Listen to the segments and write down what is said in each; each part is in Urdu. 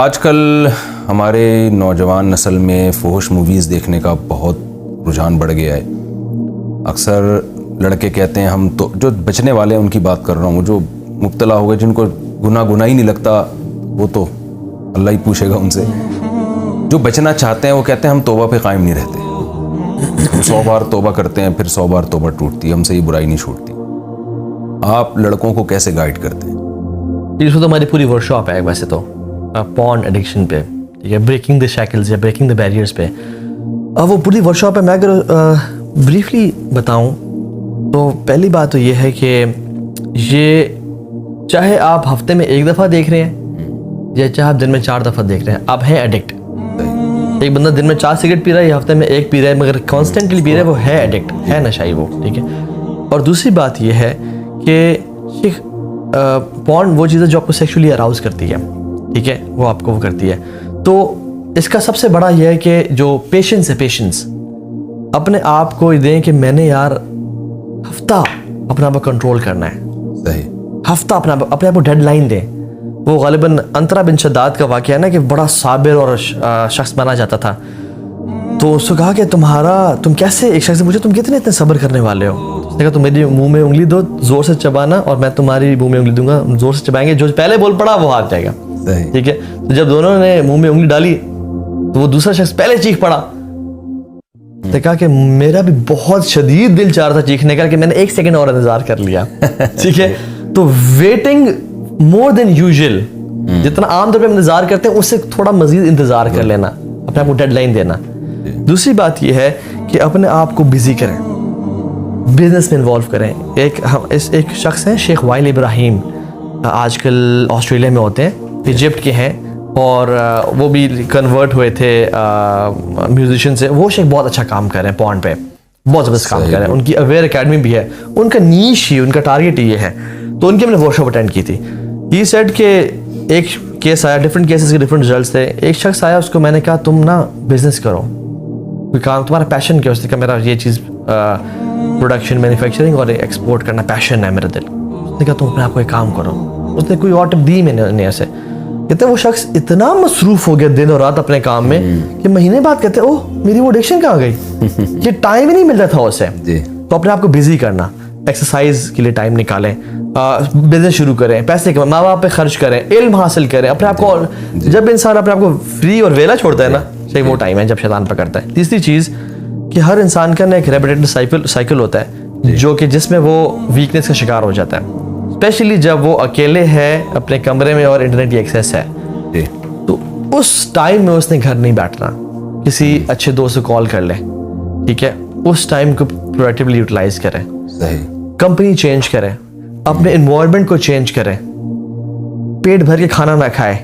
آج کل ہمارے نوجوان نسل میں فحش موویز دیکھنے کا بہت رجحان بڑھ گیا ہے. اکثر لڑکے کہتے ہیں ہم تو جو بچنے والے ہیں ان کی بات کر رہا ہوں, جو مبتلا ہو گئے جن کو گناہ ہی نہیں لگتا وہ تو اللہ ہی پوچھے گا ان سے. جو بچنا چاہتے ہیں وہ کہتے ہیں ہم توبہ پہ قائم نہیں رہتے, 100 بار توبہ کرتے ہیں پھر 100 بار توبہ ٹوٹتی ہے, ہم سے یہ برائی نہیں چھوٹتی. آپ لڑکوں کو کیسے گائیڈ کرتے ہیں؟ اس کو تو ہماری پوری ورک شاپ ہے ویسے تو پورن ایڈکشن پہ, ٹھیک ہے, بریکنگ دی شیکلز یا بریکنگ دی بیریئرس پہ. اب وہ پوری ورک شاپ ہے. میں اگر بریفلی بتاؤں تو پہلی بات تو یہ ہے کہ یہ چاہے آپ ہفتے میں 1 دفعہ دیکھ رہے ہیں یا چاہے آپ دن میں 4 دفعہ دیکھ رہے ہیں, آپ ہیں ایڈکٹ. ایک بندہ دن میں 4 سگریٹ پی رہا ہے یا ہفتے میں 1 پی رہا ہے مگر کانسٹنٹلی پی رہا ہے, وہ ہے ایڈکٹ, ہے نشائی وہ, ٹھیک ہے. اور دوسری بات یہ ہے کہ پورن وہ چیز ہے جو آپ کو سیکشولی اراؤز کرتی ہے, ٹھیک ہے, وہ آپ کو وہ کرتی ہے. تو اس کا سب سے بڑا یہ ہے کہ جو پیشنس ہے, پیشنس اپنے آپ کو دیں کہ میں نے یار ہفتہ اپنے آپ کو کنٹرول کرنا ہے, صحیح, ہفتہ اپنے آپ کو ڈیڈ لائن دیں. وہ غالباً انترا بن شداد کا واقعہ ہے نا کہ بڑا صابر اور شخص مانا جاتا تھا. تو اس کو کہا کہ تم کیسے, ایک شخص سے پوچھا تم کتنے اتنے صبر کرنے والے ہو. اس نے کہا تم میری منہ میں انگلی دو زور سے چبانا اور میں تمہاری منہ میں انگلی دوں گا, زور سے چبائیں گے, جو پہلے بول پڑا وہ ہار جائے گا, ٹھیک ہے. تو جب دونوں نے منہ میں انگلی ڈالی تو وہ دوسرا شخص پہلے چیخ پڑا. اس نے کہا کہ میرا بھی بہت شدید دل چاہ رہا تھا چیخنے کا کہ میں نے 1 سیکنڈ اور انتظار کر لیا, ٹھیک ہے. تو ویٹنگ مور دین یوزول, جتنا عام طور پہ ہم انتظار کرتے ہیں اس سے تھوڑا مزید انتظار کر لینا, اپنے آپ کو ڈیڈ لائن دینا. دوسری بات یہ ہے کہ اپنے آپ کو بزی کریں, بزنس میں انوالو کریں. ایک شخص ہیں شیخ وائل ابراہیم, آج کل آسٹریلیا میں ہوتے ہیں, ایجپٹ کے ہیں, اور وہ بھی کنورٹ ہوئے تھے میوزیشین سے. وہ شیخ بہت اچھا کام کر رہے ہیں پورن پہ, بہت زبردست کام کر رہے ہیں. ان کی اویئر اکیڈمی بھی ہے, ان کا نیش ہی, ان کا ٹارگیٹ یہ ہے. تو ان کی ہم نے ورک شاپ اٹینڈ کی تھی. یہ سیٹ کہ ایک کیس آیا, ڈفرینٹ کیسز کے ڈفرینٹ رزلٹس تھے. ایک شخص آیا, اس کو میں نے کہا تم نا بزنس کرو, کوئی کام, تمہارا پیشن کیا؟ اس نے کہا میرا یہ چیز پروڈکشن, مینوفیکچرنگ اور ایکسپورٹ کرنا پیشن ہے میرا دل. اس نے کہا تم اپنے آپ کو ایک کام کرو. اس نے کوئی اور ٹپ دی میں نے اسے. کہتے وہ شخص اتنا مصروف ہو گیا دن اور رات اپنے کام میں کہ مہینے بعد کہتے اوہ میری وہ ایڈکشن کہاں گئی, کہ ٹائم ہی نہیں ملتا تھا اسے. تو اپنے آپ کو بزی کرنا, ایکسرسائز کے لیے ٹائم نکالیں, بزنس شروع کریں, پیسے کمائیں, ماں باپ پہ خرچ کریں, علم حاصل کریں, اپنے آپ کو. جب انسان اپنے آپ کو فری اور ویلا چھوڑتا ہے نا, صحیح وہ ٹائم ہے جب شیطان پکڑتا ہے. تیسری چیز کہ ہر انسان کا نا ایک ریپیٹیٹو سائیکل ہوتا ہے جو کہ جس میں وہ ویکنیس کا شکار ہو جاتا ہے, اسپیشلی جب وہ اکیلے ہے اپنے کمرے میں اور انٹرنیٹ کی ایکسیس ہے. تو اس ٹائم میں اس نے گھر نہیں بیٹھنا, کسی اچھے دوست سے کال کر لے, ٹھیک ہے, اس ٹائم کو پروڈکٹیولی یوٹیلائز کریں, کمپنی چینج کریں, اپنے انوائرمنٹ کو چینج کریں, پیٹ بھر کے کھانا نہ کھائے,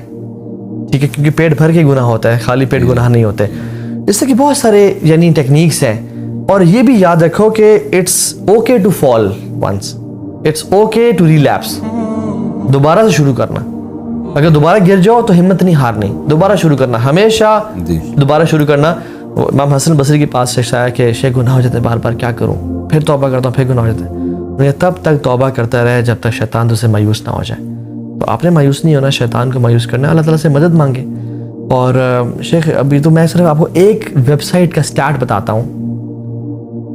ٹھیک ہے, کیونکہ پیٹ بھر کے گناہ ہوتا ہے, خالی پیٹ گناہ نہیں ہوتے. اس طرح کی بہت سارے یعنی ٹیکنیکس ہیں. اور یہ بھی یاد رکھو کہ it's okay to fall once, it's okay to relapse. دوبارہ سے شروع کرنا, اگر دوبارہ گر جاؤ تو ہمت نہیں ہارنی, دوبارہ شروع کرنا, ہمیشہ دوبارہ شروع کرنا. امام حسن بصری کے پاس شخص آیا کہ شیخ گناہ ہو جاتے ہیں بار بار, کیا کروں, پھر توبہ کرتا ہوں, پھر گناہ ہو جاتے ہیں. تب تک توبہ کرتا رہے جب تک شیطان تو سے مایوس نہ ہو جائے. تو آپ نے مایوس نہیں ہونا, شیطان کو مایوس کرنا, اللہ تعالیٰ سے مدد مانگے. اور شیخ ابھی تو میں صرف آپ کو ایک ویب سائٹ کا سٹارٹ بتاتا ہوں.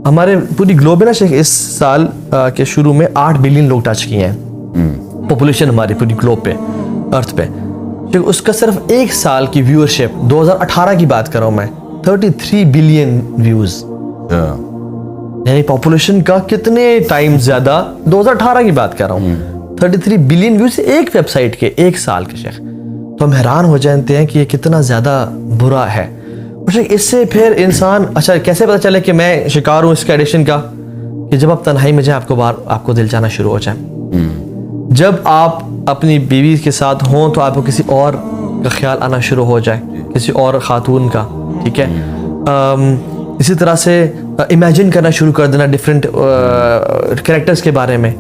ہمارے پوری گلوب میں نا شیخ اس سال کے شروع میں 8 بلین لوگ ٹچ کیے ہیں پاپولیشن ہماری پوری گلوب پہ, ارتھ پہ. شیخ اس کا صرف 1 سال کی ویورشپ 2018 کی بات کر رہا ہوں میں, 33 بلین ویوز, یعنی پاپولیشن کا کتنے ٹائم زیادہ, 2018 کی بات کر رہا ہوں, 33 بلین ویوز ایک ویب سائٹ کے 1 سال کے. شیخ تو ہم حیران ہو جاتے ہیں کہ یہ کتنا زیادہ برا ہے. اس سے پھر انسان, اچھا کیسے پتہ چلے کہ میں شکار ہوں اس کے ایڈکشن کا؟ کہ جب آپ تنہائی میں جائیں آپ کو دل چاہنا شروع ہو جائے, جب آپ اپنی بیوی کے ساتھ ہوں تو آپ کو کسی اور کا خیال آنا شروع ہو جائے, کسی اور خاتون کا, ٹھیک ہے. اسی طرح سے امیجن کرنا شروع کر دینا ڈفرینٹ کریکٹرز کے بارے میں.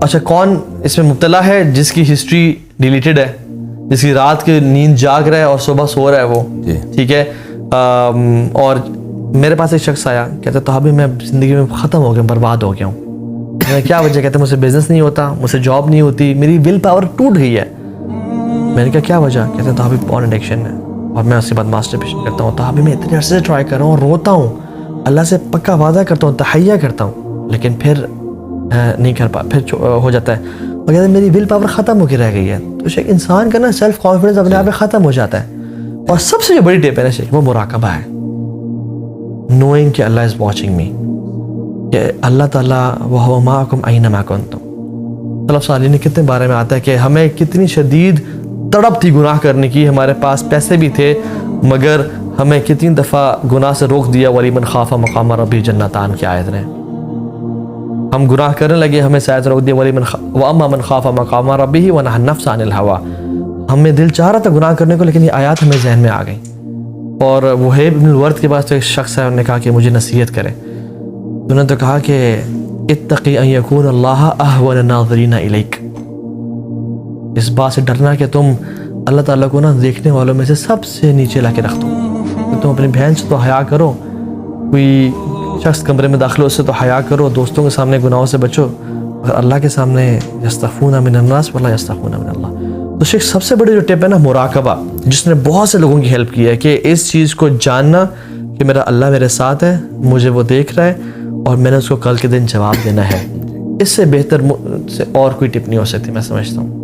اچھا کون اس میں مبتلا ہے جس کی ہسٹری ڈیلیٹڈ ہے, جس کی رات کی نیند جاگ رہا ہے اور صبح سو رہا ہے وہ, ٹھیک ہے. اور میرے پاس ایک شخص آیا, کہتا تو ابھی میں زندگی میں ختم ہو گیا, برباد ہو گیا ہوں. کیا وجہ؟ کہتے مجھ سے بزنس نہیں ہوتا, مجھ سے جاب نہیں ہوتی, میری ول پاور ٹوٹ گئی ہے. میں نے کہا کیا وجہ؟ کہتے ہیں تو ابھی پورن ایڈکشن ہے اور میں اس کے بعد ماسٹربیشن کرتا ہوں. تو ابھی میں اتنے عرصے سے ٹرائی کر رہا ہوں, روتا ہوں, اللہ سے پکا وعدہ کرتا ہوں, تحیہ کرتا ہوں, لیکن پھر نہیں کر پھر ہو جاتا ہے. اور کہتے ہیں میری ول پاور ختم ہو کے رہ گئی ہے. تو شیخ انسان کا نا سیلف کانفیڈنس اپنے آپ میں ختم ہو جاتا ہے. اور سب سے جو بڑی ٹپ ہے نا شیخ, وہ مراقبہ ہے. نوئنگ کہ اللہ از واچنگ می, کہ اللہ تعالیٰ وَهُوَ مَعَكُمْ أَيْنَمَا كُنْتُمْ. سلف صالحین نے کتنے بارے میں آتا ہے کہ ہمیں کتنی شدید تڑپ تھی گناہ کرنے کی, ہمارے پاس پیسے بھی تھے مگر ہمیں کتنی دفعہ گناہ سے روک دیا. وَلِمَنْ خَافَ مَقَامَ رَبِّهِ جَنَّتَانِ کی آیت نے, ہم گناہ کرنے لگے, ہمیں شاید روک دیا. وَأَمَّا مَنْ خَافَ مَقَامَ رَبِّهِ وَنَهَى النَّفْسَ عَنِ الْهَوَىٰ, ہمیں دل چاہ رہا تھا گناہ کرنے کو لیکن یہ آیات ہمیں ذہن میں آ گئیں. اور وہیب بن الورد کے پاس تو ایک شخص ہے, انہوں نے کہا کہ مجھے نصیحت کرے. انہوں نے تو کہا کہ اتقی ان یکون اللہ اہون الناظرین الیک, اس بات سے ڈرنا کہ تم اللہ تعالیٰ کو نا دیکھنے والوں میں سے سب سے نیچے لا کے رکھ دو. کہ تم اپنی بہن سے تو حیا کرو, کوئی شخص کمرے میں داخل ہو اس سے تو حیا کرو, دوستوں کے سامنے گناہوں سے بچو, اور اللہ کے سامنے یستخفون من الناس ولا یستخفون من اللہ. تو شیخ سب سے بڑی جو ٹپ ہے نا مراقبہ, جس نے بہت سے لوگوں کی ہیلپ کی ہے, کہ اس چیز کو جاننا کہ میرا اللہ میرے ساتھ ہے, مجھے وہ دیکھ رہا ہے اور میں نے اس کو کل کے دن جواب دینا ہے. اس سے بہتر سے اور کوئی ٹپ نہیں ہو سکتی, میں سمجھتا ہوں.